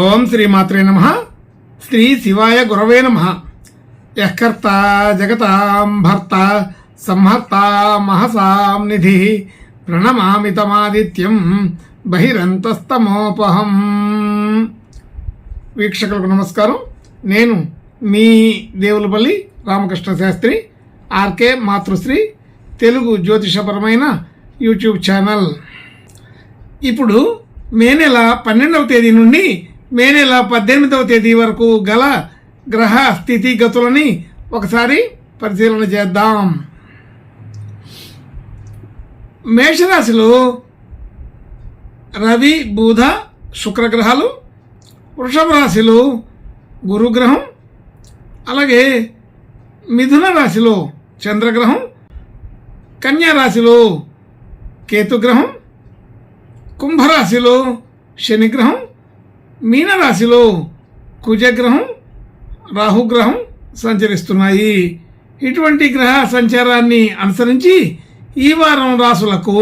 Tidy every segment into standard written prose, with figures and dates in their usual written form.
ఓం శ్రీమాత్రే నమః. శ్రీ శివాయ గురవే నమః. యఃకర్త జగతాం భర్త సంహర్త మహసాం నిధి ప్రణమామి తమాదిత్యం బహిరంతస్తమోపహం. వీక్షకులకు నమస్కారం. నేను మీ దేవులపల్లి రామకృష్ణ శాస్త్రి, ఆర్కే మాతృశ్రీ తెలుగు జ్యోతిషపరమైన యూట్యూబ్ ఛానల్. ఇప్పుడు మే నెల 12వ తేదీ నుండి మే నెల 18వ తేదీ వరకు గల గ్రహ స్థితిగతులని ఒకసారి పరిశీలన చేద్దాం. మేషరాశిలో రవి, బుధ, శుక్రగ్రహాలు, వృషభ రాశిలో గురుగ్రహం, అలాగే మిథున రాశిలో చంద్రగ్రహం, కన్యా రాశిలో కేతుగ్రహం, కుంభరాశిలో శనిగ్రహం, మీనరాశిలో కుజగ్రహం, రాహుగ్రహం సంచరిస్తున్నాయి. ఇటువంటి గ్రహ సంచారాన్ని అనుసరించి ఈ వారం రాశులకు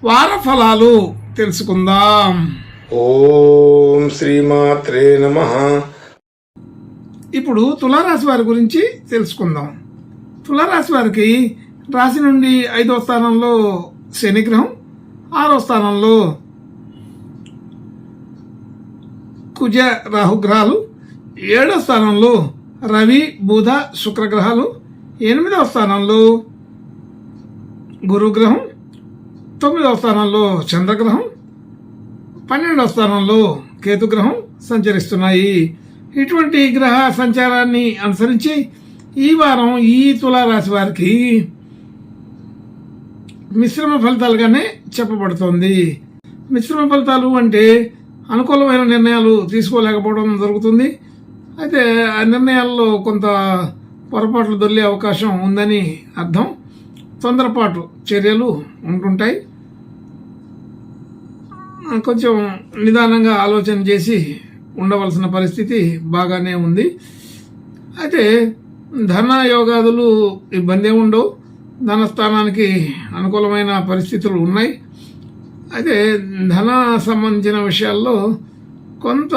వార ఫలాలు తెలుసుకుందాం. ఓం శ్రీమాత్రే నమః. ఇప్పుడు తులారాశి వారి గురించి తెలుసుకుందాం. తులారాశి వారికి రాశి నుండి 5వ స్థానంలో శనిగ్రహం, 6వ స్థానంలో కుజ రాహుగ్రహాలు, 7వ స్థానంలో రవి, బుధ, శుక్రగ్రహాలు, 8వ స్థానంలో గురుగ్రహం, 9వ స్థానంలో చంద్రగ్రహం, 12వ స్థానంలో కేతుగ్రహం సంచరిస్తున్నాయి. ఇటువంటి గ్రహ సంచారాన్ని అనుసరించి ఈ వారం ఈ తులారాశి వారికి మిశ్రమ ఫలితాలుగానే చెప్పబడుతోంది. మిశ్రమ ఫలితాలు అంటే అనుకూలమైన నిర్ణయాలు తీసుకోలేకపోవడం జరుగుతుంది. అయితే ఆ నిర్ణయాల్లో కొంత పొరపాట్లు దొర్లే అవకాశం ఉందని అర్థం. తొందరపాటు చర్యలు ఉంటుంటాయి. కొంచెం నిదానంగా ఆలోచన చేసి ఉండవలసిన పరిస్థితి బాగానే ఉంది. అయితే ధన యోగాదులు ఇబ్బంది ఉండవు. ధనస్థానానికి అనుకూలమైన పరిస్థితులు ఉన్నాయి. అయితే ధన సంబంధించిన విషయాల్లో కొంత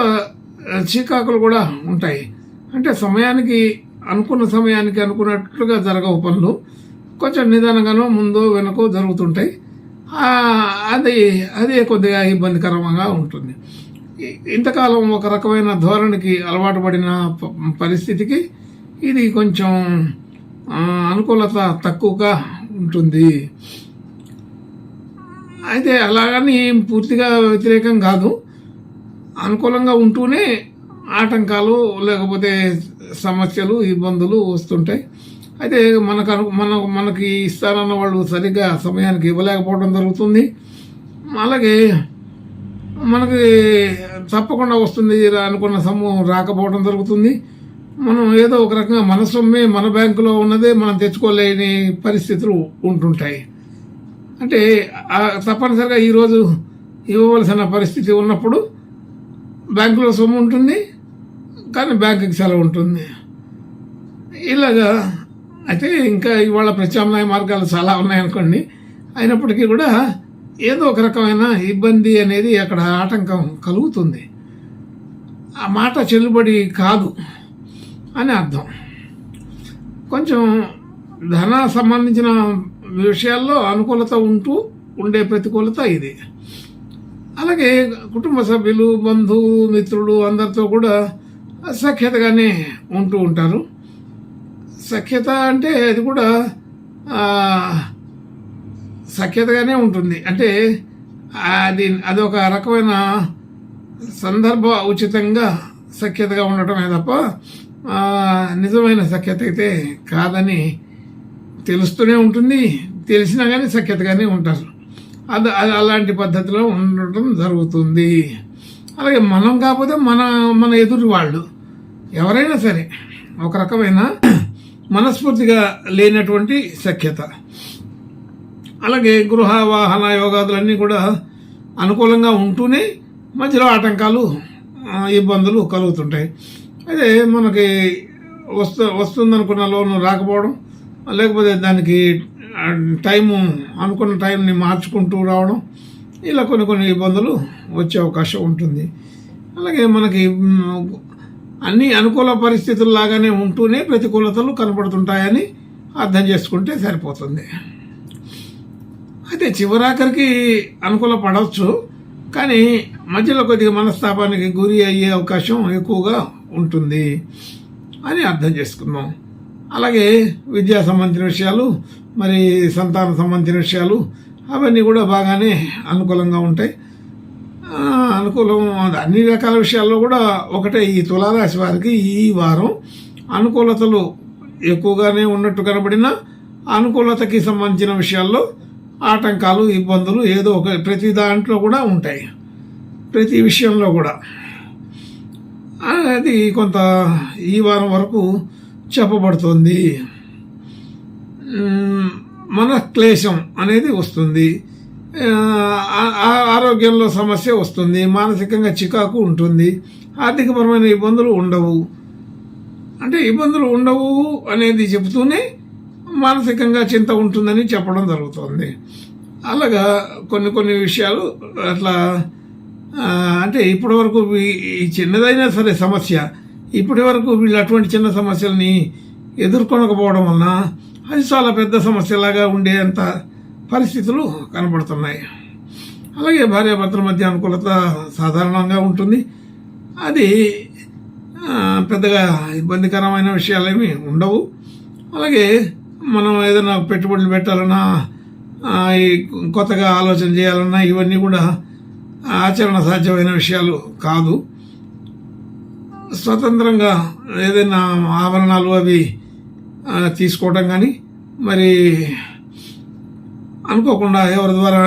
చీకాకులు కూడా ఉంటాయి. అంటే అనుకున్న సమయానికి అనుకున్నట్లుగా జరగవు పనులు. కొంచెం నిదానంగానో ముందో వెనకో జరుగుతుంటాయి. అది కొద్దిగా ఇబ్బందికరంగా ఉంటుంది. ఇంతకాలం ఒక రకమైన ధోరణికి అలవాటు పడిన పరిస్థితికి ఇది కొంచెం అనుకూలత తక్కువగా ఉంటుంది. అయితే అలాగని పూర్తిగా వ్యతిరేకం కాదు. అనుకూలంగా ఉంటూనే ఆటంకాలు లేకపోతే సమస్యలు, ఇబ్బందులు వస్తుంటాయి. అయితే మనకి ఇస్తారన్న వాళ్ళు సరిగ్గా సమయానికి ఇవ్వలేకపోవడం జరుగుతుంది. అలాగే మనకి తప్పకుండా వస్తుంది అనుకున్న సొమ్ము రాకపోవడం జరుగుతుంది. మనం ఏదో ఒక రకంగా మన సొమ్మే మన బ్యాంకులో ఉన్నదే మనం తెచ్చుకోలేని పరిస్థితులు ఉంటుంటాయి. అంటే తప్పనిసరిగా ఈరోజు ఇవ్వవలసిన పరిస్థితి ఉన్నప్పుడు బ్యాంకులో సొమ్ము ఉంటుంది, కానీ బ్యాంకుకి సెలవు ఉంటుంది. ఇలాగా అయితే ఇంకా ఇవాళ ప్రత్యామ్నాయ మార్గాలు చాలా ఉన్నాయనుకోండి. అయినప్పటికీ కూడా ఏదో ఒక రకమైన ఇబ్బంది అనేది అక్కడ ఆటంకం కలుగుతుంది. ఆ మాట చెల్లుబడి కాదు అని అర్థం. కొంచెం ధన సంబంధించిన విషయాల్లో అనుకూలత ఉండే ప్రతికూలత ఇది. అలాగే కుటుంబ సభ్యులు, బంధువు, మిత్రులు అందరితో కూడా సఖ్యతగానే ఉంటూ ఉంటారు. సఖ్యత అంటే అది కూడా సఖ్యతగానే ఉంటుంది. అంటే అదొక రకమైన సందర్భ ఉచితంగా సఖ్యతగా ఉండటమే తప్ప నిజమైన సఖ్యత అయితే కాదని తెలుస్తూనే ఉంటుంది. తెలిసినా కానీ సఖ్యతగానే ఉంటారు. అలాంటి పద్ధతిలో ఉండటం జరుగుతుంది. అలాగే మనం కాకపోతే మన ఎదురు వాళ్ళు ఎవరైనా సరే ఒక రకమైన మనస్ఫూర్తిగా లేనటువంటి సఖ్యత. అలాగే గృహ వాహన యోగాదులన్నీ కూడా అనుకూలంగా ఉంటూనే మధ్యలో ఆటంకాలు, ఇబ్బందులు కలుగుతుంటాయి. అయితే మనకి వస్తుందనుకున్న లోను రాకపోవడం, లేకపోతే దానికి అనుకున్న టైంని మార్చుకుంటూ రావడం, ఇలా కొన్ని ఇబ్బందులు వచ్చే అవకాశం ఉంటుంది. అలాగే మనకి అన్ని అనుకూల పరిస్థితుల్లాగానే ఉంటూనే ప్రతికూలతలు కనపడుతుంటాయని అర్థం చేసుకుంటే సరిపోతుంది. అయితే చివరాఖరికి అనుకూల పడవచ్చు, కానీ మధ్యలో కొద్దిగా మనస్తాపానికి గురి అయ్యే అవకాశం ఎక్కువగా ఉంటుంది అని అర్థం చేసుకుందాం. అలాగే విద్యా సంబంధించిన విషయాలు, మరి సంతాన సంబంధించిన విషయాలు అవన్నీ కూడా బాగానే అనుకూలంగా ఉంటాయి. అనుకూలం అన్ని రకాల విషయాల్లో కూడా ఒకటే, ఈ తులారాశి వారికి ఈ వారం అనుకూలతలు ఎక్కువగానే ఉన్నట్టు కనబడినా అనుకూలతకి సంబంధించిన విషయాల్లో ఆటంకాలు, ఇబ్బందులు ఏదో ఒక ప్రతి దాంట్లో కూడా ఉంటాయి, ప్రతి విషయంలో కూడా. అది కొంత ఈ వారం వరకు చెప్పబడుతుంది. మన క్లేశం అనేది వస్తుంది, ఆరోగ్యంలో సమస్య వస్తుంది, మానసికంగా చికాకు ఉంటుంది, ఆర్థికపరమైన ఇబ్బందులు ఉండవు. అంటే ఇబ్బందులు ఉండవు అనేది చెబుతూనే మానసికంగా చింత ఉంటుందని చెప్పడం జరుగుతుంది. అలాగా కొన్ని విషయాలు అట్లా, అంటే ఇప్పటి వరకు ఈ చిన్నదైనా సరే సమస్య, ఇప్పటి వరకు వీళ్ళు అటువంటి చిన్న సమస్యల్ని ఎదుర్కొనకపోవడం వలన అది చాలా పెద్ద సమస్యలాగా ఉండేంత పరిస్థితులు కనబడుతున్నాయి. అలాగే భార్యాభర్తల మధ్య అనుకూలత సాధారణంగా ఉంటుంది, అది పెద్దగా ఇబ్బందికరమైన విషయాలేమీ ఉండవు. అలాగే మనం ఏదైనా పెట్టుబడులు పెట్టాలన్నా, కొత్తగా ఆలోచన చేయాలన్నా ఇవన్నీ కూడా ఆచరణ సాధ్యమైన విషయాలు కాదు. స్వతంత్రంగా ఏదైనా ఆభరణాలు అవి తీసుకోవడం కానీ, మరి అనుకోకుండా ఎవరి ద్వారా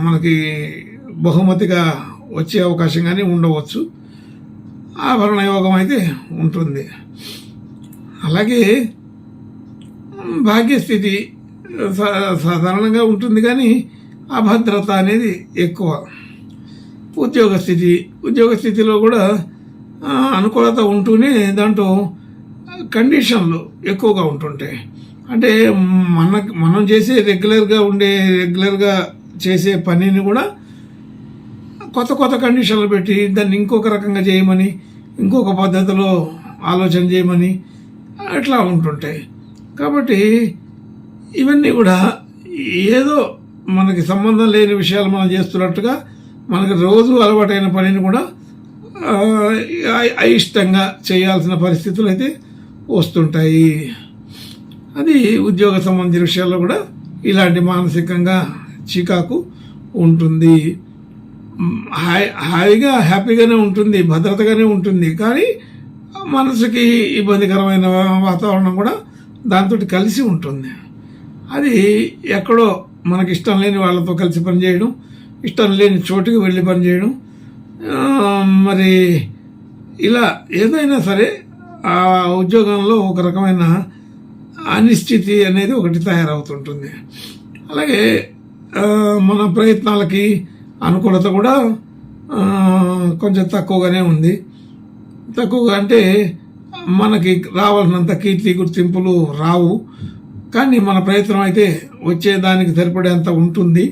మనకి బహుమతిగా వచ్చే అవకాశం కానీ ఉండవచ్చు. ఆభరణ యోగం అయితే ఉంటుంది. అలాగే భాగ్యస్థితి సాధారణంగా ఉంటుంది, కానీ అభద్రత అనేది ఎక్కువ. ఉద్యోగ స్థితిలో కూడా అనుకూలత ఉంటూనే దాంట్లో కండిషన్లు ఎక్కువగా ఉంటుంటాయి. అంటే మనం చేసే రెగ్యులర్గా చేసే పనిని కూడా కొత్త కండిషన్లు పెట్టి దాన్ని ఇంకొక రకంగా చేయమని, ఇంకొక పద్ధతిలో ఆలోచన చేయమని అట్లా ఉంటుంటాయి. కాబట్టి ఇవన్నీ కూడా ఏదో మనకి సంబంధం లేని విషయాలు మనం చేస్తున్నట్టుగా మనకి రోజు అలవాటైన పనిని కూడా అయిష్టంగా చేయాల్సిన పరిస్థితులు అయితే వస్తుంటాయి. అది ఉద్యోగ సంబంధించిన విషయాల్లో కూడా ఇలాంటి మానసికంగా చికాకు ఉంటుంది. హ్యాపీగానే ఉంటుంది, భద్రతగానే ఉంటుంది, కానీ మనసుకి ఇబ్బందికరమైన వాతావరణం కూడా దాంతో కలిసి ఉంటుంది. అది ఎక్కడో మనకి ఇష్టం లేని వాళ్ళతో కలిసి పనిచేయడం, ఇష్టం లేని చోటుకి వెళ్ళి పనిచేయడం, మరి ఇలా ఏదైనా సరే ఆ ఉద్యోగంలో ఒక రకమైన అనిశ్చితి అనేది ఒకటి తయారవుతుంటుంది. అలాగే మన ప్రయత్నాలకి అనుకూలత కూడా కొంచెం తక్కువగానే ఉంది. తక్కువగా అంటే మనకి రావాల్సినంత కీర్తి గుర్తింపులు రావు, కానీ మన ప్రయత్నం అయితే వచ్చేదానికి సరిపడేంత ఉంటుంది.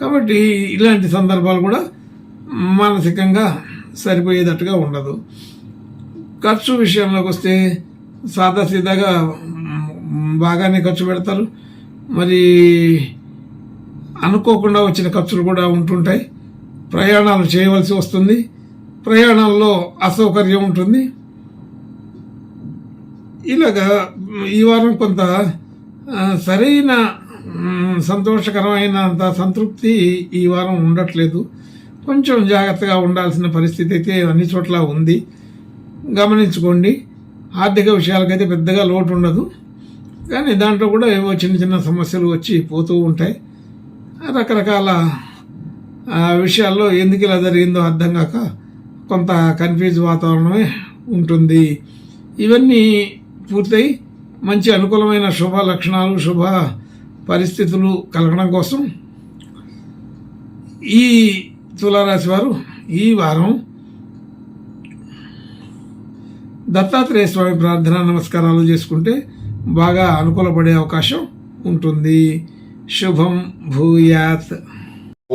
కాబట్టి ఇలాంటి సందర్భాలు కూడా మానసికంగా సరిపోయేటట్టుగా ఉండదు. ఖర్చు విషయంలోకి వస్తే సాదాసీదాగా బాగానే ఖర్చు పెడతారు. మరి అనుకోకుండా వచ్చిన ఖర్చులు కూడా ఉంటుంటాయి. ప్రయాణాలు చేయవలసి వస్తుంది, ప్రయాణాల్లో అసౌకర్యం ఉంటుంది. ఇలాగా ఈ వారం కొంత సరైన సంతోషకరమైనంత సంతృప్తి ఈ వారం ఉండట్లేదు. కొంచెం జాగ్రత్తగా ఉండాల్సిన పరిస్థితి అయితే అన్ని చోట్ల ఉంది, గమనించుకోండి. ఆర్థిక విషయాలకైతే పెద్దగా లోటు ఉండదు, కానీ దాంట్లో కూడా ఏవో చిన్న సమస్యలు వచ్చి పోతూ ఉంటాయి. రకరకాల విషయాల్లో ఎందుకు ఇలా జరిగిందో అర్థం కాక కొంత కన్ఫ్యూజ్ వాతావరణమే ఉంటుంది. ఇవన్నీ పూర్తయి మంచి అనుకూలమైన శుభ లక్షణాలు, శుభ పరిస్థితులు కలగడం కోసం ఈ తులారాశి వారు ఈ వారం దత్తాత్రేయ స్వామి ప్రార్థన నమస్కారాలు చేసుకుంటే బాగా అనుకూలపడే అవకాశం ఉంటుంది. శుభం భూయాత్.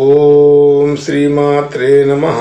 ఓం శ్రీమాత్రే నమః.